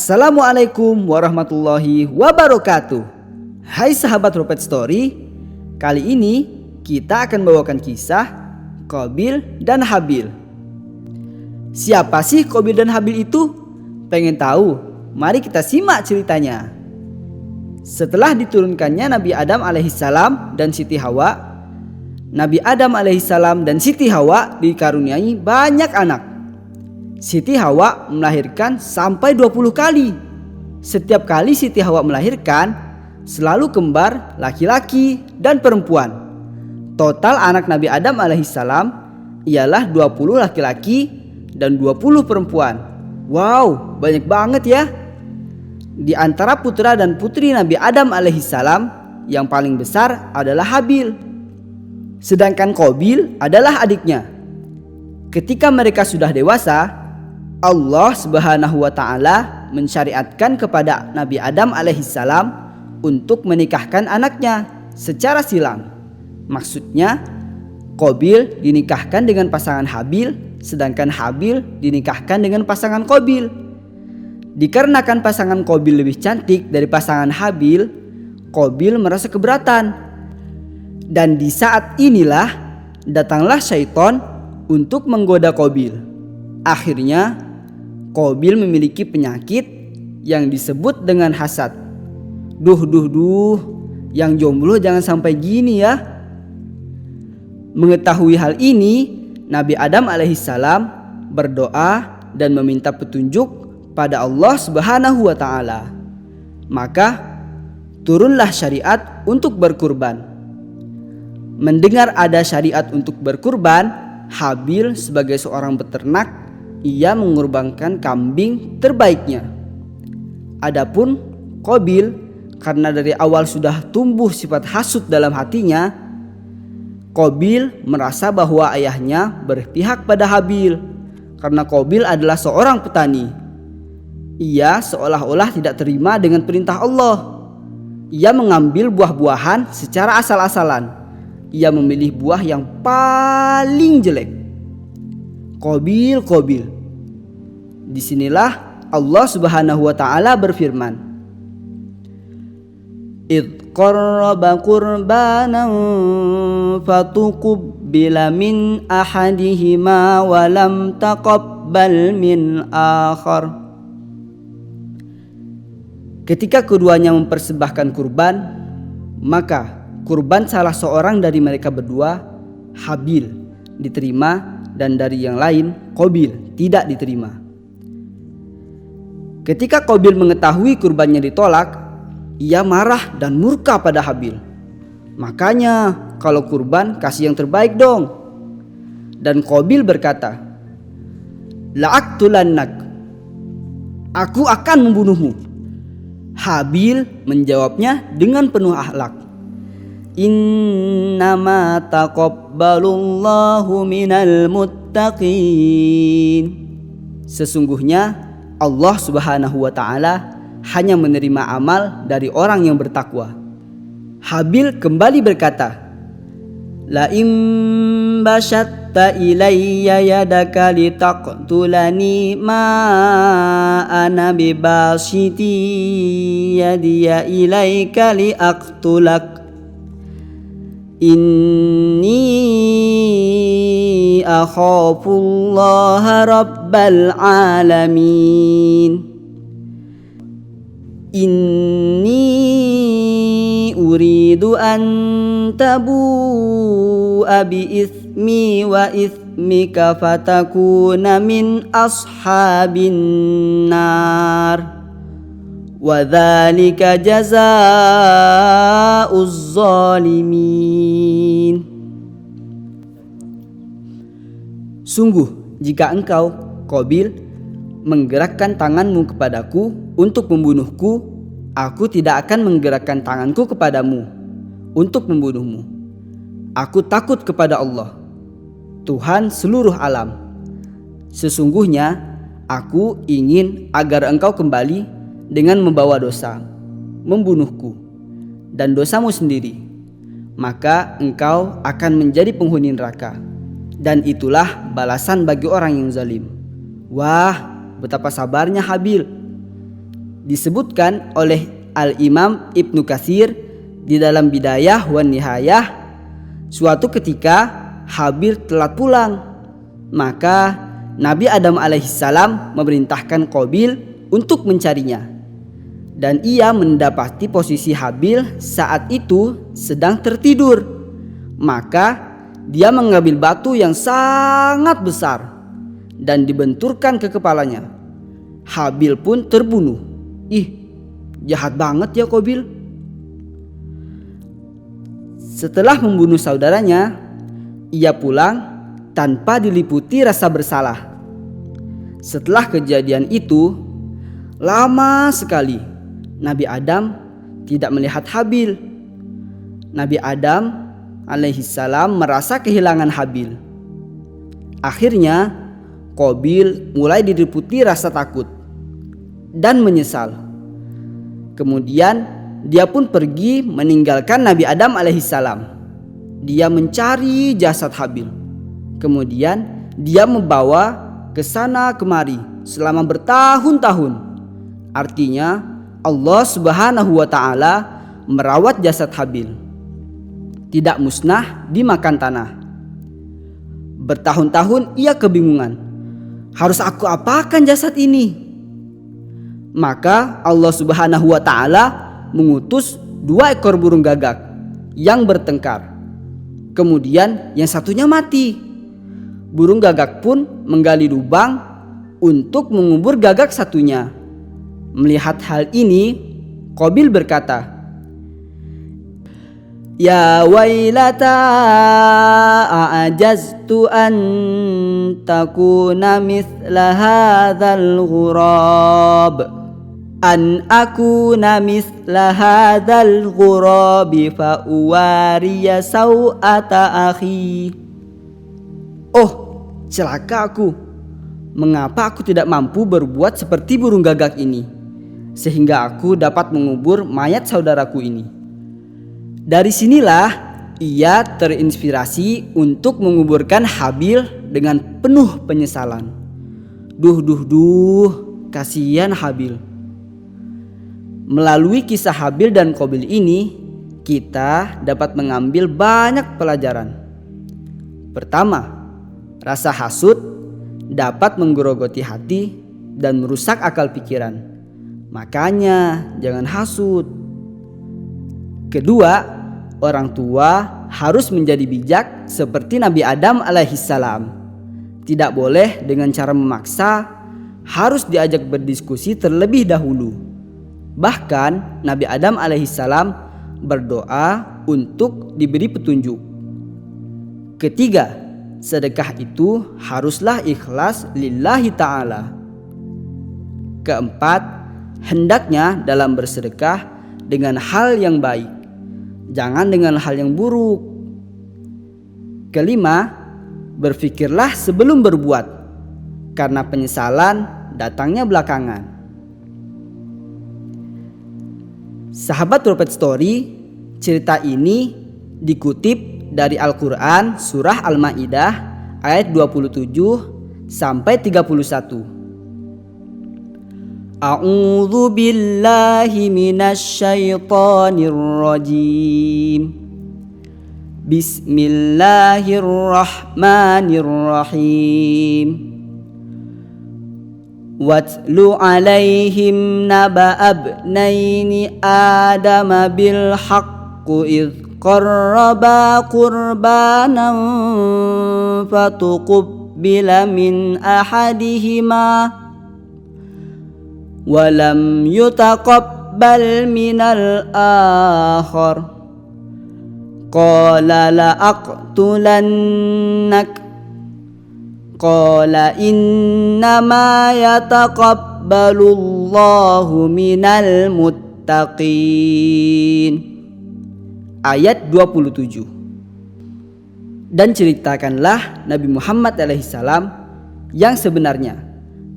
Assalamualaikum warahmatullahi wabarakatuh. Hai sahabat Rocket Story, kali ini kita akan membawakan kisah Qabil dan Habil. Siapa sih Qabil dan Habil itu? Pengen tahu? Mari kita simak ceritanya. Setelah diturunkannya Nabi Adam alaihissalam dan Siti Hawa, Nabi Adam alaihissalam dan Siti Hawa dikaruniai banyak anak. Siti Hawa melahirkan sampai 20 kali. Setiap kali Siti Hawa melahirkan selalu kembar laki-laki dan perempuan. Total anak Nabi Adam alaihissalam ialah 20 laki-laki dan 20 perempuan. Wow, banyak banget ya. Di antara putra dan putri Nabi Adam alaihissalam, yang paling besar adalah Habil. Sedangkan Qabil adalah adiknya. Ketika mereka sudah dewasa, Allah Subhanahu wa Ta'ala mensyariatkan kepada Nabi Adam alaihissalam untuk menikahkan anaknya secara silang. Maksudnya, Qabil dinikahkan dengan pasangan Habil, sedangkan Habil dinikahkan dengan pasangan Qabil. Dikarenakan pasangan Qabil lebih cantik dari pasangan Habil, Qabil merasa keberatan. Dan di saat inilah datanglah syaitan untuk menggoda Qabil. Akhirnya Qabil memiliki penyakit yang disebut dengan hasad. Duh, yang jomblo jangan sampai gini ya. Mengetahui hal ini, Nabi Adam alaihissalam berdoa dan meminta petunjuk pada Allah Subhanahu wa Ta'ala. Maka turunlah syariat untuk berkurban. Mendengar ada syariat untuk berkurban, Habil sebagai seorang peternak, ia mengorbankan kambing terbaiknya. Adapun Qabil, karena dari awal sudah tumbuh sifat hasud dalam hatinya, Qabil merasa bahwa ayahnya berpihak pada Habil karena Qabil adalah seorang petani. Ia seolah-olah tidak terima dengan perintah Allah. Ia mengambil buah-buahan secara asal-asalan. Ia memilih buah yang paling jelek. Qabil. Disinilah Allah Subhanahu wa Ta'ala berfirman, "Idh qarraba qurbanan fatuqbila min ahadihima wa lam taqabbal min akhar." Ketika keduanya mempersembahkan kurban, maka kurban salah seorang dari mereka berdua, Habil, diterima, dan dari yang lain, Qabil, tidak diterima. Ketika Qabil mengetahui kurbannya ditolak, ia marah dan murka pada Habil. "Makanya kalau kurban kasih yang terbaik dong." Dan Qabil berkata, "La'aqtulannak, aku akan membunuhmu." Habil menjawabnya dengan penuh akhlak, "Innama taqabbalullahu minal muttaqin." Sesungguhnya Allah Subhanahu wa Ta'ala hanya menerima amal dari orang yang bertakwa. Habil kembali berkata, "La im bashatta ilayya yadaka litaqtulani ma ana bibasiti yadiya ilayka liaqtulak. Inni akhafullaha rabbal alamin. Inni uridu an tabu'a bi ithmi wa ithmika fatakuna min ashabin nar. wa dzalika jazaa'uz zalimin. Sungguh, jika engkau, Qabil, menggerakkan tanganmu kepadaku untuk membunuhku, aku tidak akan menggerakkan tanganku kepadamu untuk membunuhmu. Aku takut kepada Allah, Tuhan seluruh alam. Sesungguhnya aku ingin agar engkau kembali dengan membawa dosa, membunuhku, dan dosamu sendiri. Maka engkau akan menjadi penghuni neraka. Dan itulah balasan bagi orang yang zalim. Wah, betapa sabarnya Habil. Disebutkan oleh Al-Imam Ibnu Katsir di dalam Bidayah wan Nihayah, suatu ketika Habil telat pulang. Maka Nabi Adam alaihissalam memerintahkan Qabil untuk mencarinya. Dan ia mendapati posisi Habil saat itu sedang tertidur. Maka dia mengambil batu yang sangat besar dan dibenturkan ke kepalanya. Habil pun terbunuh. Ih, jahat banget ya Qabil. Setelah membunuh saudaranya, ia pulang tanpa diliputi rasa bersalah. Setelah kejadian itu, lama sekali Nabi Adam tidak melihat Habil. Nabi Adam alaihissalam merasa kehilangan Habil. Akhirnya Qabil mulai diliputi rasa takut dan menyesal. Kemudian dia pun pergi meninggalkan Nabi Adam alaihissalam. Dia mencari jasad Habil. Kemudian dia membawa ke sana kemari selama bertahun-tahun. Artinya Allah Subhanahu wa taala merawat jasad Habil, tidak musnah dimakan tanah. Bertahun-tahun ia kebingungan, harus aku apakan jasad ini? Maka Allah Subhanahu wa taala mengutus 2 ekor burung gagak yang bertengkar. Kemudian yang satunya mati. Burung gagak pun menggali lubang untuk mengubur gagak satunya. Melihat hal ini, Qabil berkata, Ya wailata a'ajaztu an takuna mithla hadzal ghurab an akuna mithla hadzal ghurabi fa uwariya sau'ata akhi. Oh, celaka aku. Mengapa aku tidak mampu berbuat seperti burung gagak ini, sehingga aku dapat mengubur mayat saudaraku ini. Dari sinilah ia terinspirasi untuk menguburkan Habil dengan penuh penyesalan. Duh, kasihan Habil. Melalui kisah Habil dan Qabil ini, kita dapat mengambil banyak pelajaran. Pertama, rasa hasud dapat menggerogoti hati dan merusak akal pikiran. Makanya jangan hasud. Kedua, orang tua harus menjadi bijak seperti Nabi Adam alaihissalam. Tidak boleh dengan cara memaksa, harus diajak berdiskusi terlebih dahulu. Bahkan Nabi Adam alaihissalam berdoa untuk diberi petunjuk. Ketiga, sedekah itu haruslah ikhlas lillahi ta'ala. Keempat, hendaknya dalam bersedekah dengan hal yang baik, jangan dengan hal yang buruk. Kelima, berfikirlah sebelum berbuat, karena penyesalan datangnya belakangan. Sahabat Prophet Story, cerita ini dikutip dari Al-Quran surah Al-Ma'idah ayat 27 sampai 31. A'udzu billahi minasyaitonir rajim. Bismillahirrahmanirrahim. Watlu alaihim naba abnaini Adam bil haqqi idh qarraba qurbanan fatuqbila min ahadihima walam yutaqabbal minal akhar qala la aqtulannak qala innama yataqabbalullahu minal muttaqin. Ayat 27. Dan ceritakanlah Nabi Muhammad alaihissalam yang sebenarnya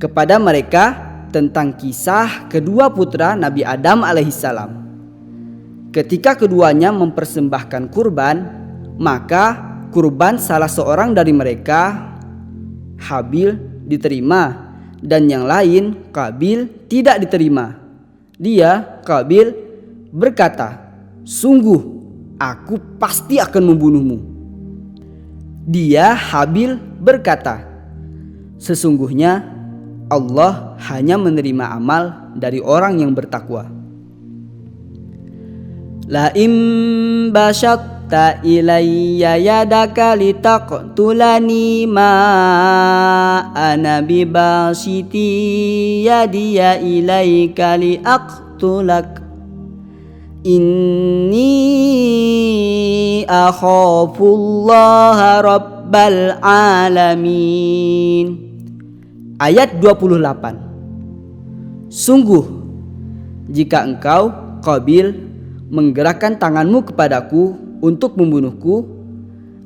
kepada mereka tentang kisah kedua putra Nabi Adam alaihissalam. Ketika keduanya mempersembahkan kurban, maka kurban salah seorang dari mereka, Habil, diterima dan yang lain, Qabil, tidak diterima. Dia, Qabil, berkata, "Sungguh aku pasti akan membunuhmu." Dia, Habil, berkata, "Sesungguhnya Allah hanya menerima amal dari orang yang bertakwa." La im basyatta ilayya yadaka litaqtulani ma ana bibasiti yadiya ilayka liaqtulak inni akhafullaha rabbal alamin. Ayat 28. Sungguh jika engkau, Qabil, menggerakkan tanganmu kepadaku untuk membunuhku,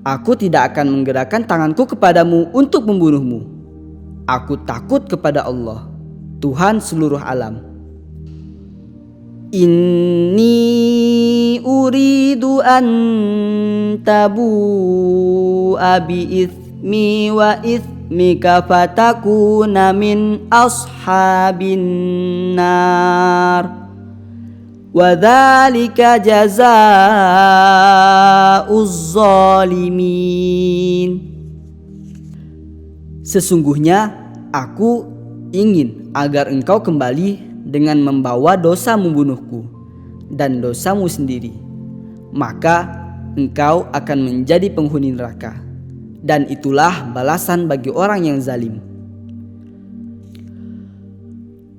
aku tidak akan menggerakkan tanganku kepadamu untuk membunuhmu. Aku takut kepada Allah, Tuhan seluruh alam. Inni uridu an tabu'a bi itsmi wa itsmika fatakuna min ashabin nar wa dzalika jazaa'uz zalimin. Sesungguhnya aku ingin agar engkau kembali dengan membawa dosa membunuhku dan dosamu sendiri, maka engkau akan menjadi penghuni neraka, dan itulah balasan bagi orang yang zalim.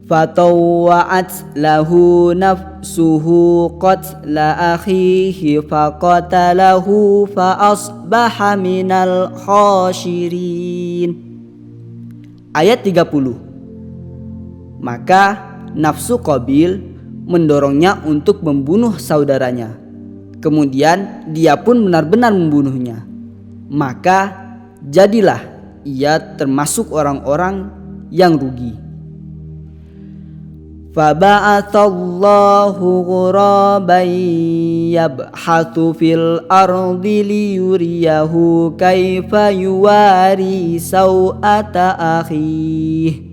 Fatawwa'at lahu nafsuhu qatla akhihi faqatalahu fa asbaha minal khashirin. Ayat 30. Maka nafsu Qabil mendorongnya untuk membunuh saudaranya. Kemudian dia pun benar-benar membunuhnya. Maka jadilah ia termasuk orang-orang yang rugi. Faba'athallahu ghuraban yabhathu fil ardi liyuriyahu kaifa yuwari saw'ata akhihi.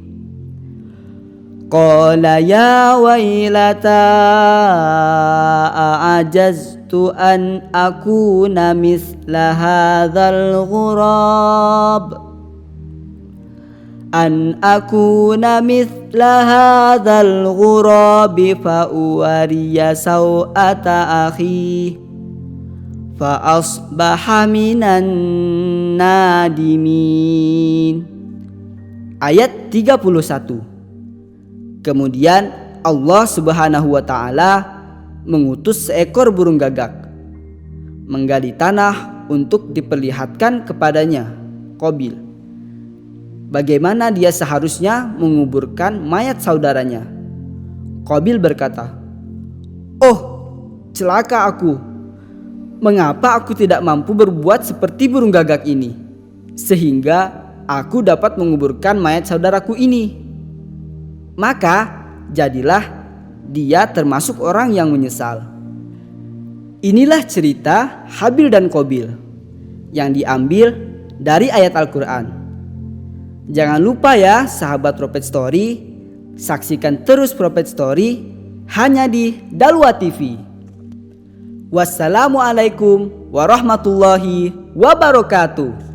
Qala ya wailata a'ajaztu an akuna mithla hadzal ghurab fa uwariya saw'ata akhi fa asbaha minan nadimin. Ayat 31. Kemudian Allah Subhanahu wa ta'ala mengutus seekor burung gagak menggali tanah untuk diperlihatkan kepadanya, Qabil, bagaimana dia seharusnya menguburkan mayat saudaranya. Qabil berkata, "Oh, celaka aku. Mengapa aku tidak mampu berbuat seperti burung gagak ini, sehingga aku dapat menguburkan mayat saudaraku ini?" Maka jadilah dia termasuk orang yang menyesal. Inilah cerita Habil dan Qabil yang diambil dari ayat Al-Quran. Jangan lupa ya sahabat Prophet Story, saksikan terus Prophet Story hanya di Dalwa TV. Wassalamualaikum warahmatullahi wabarakatuh.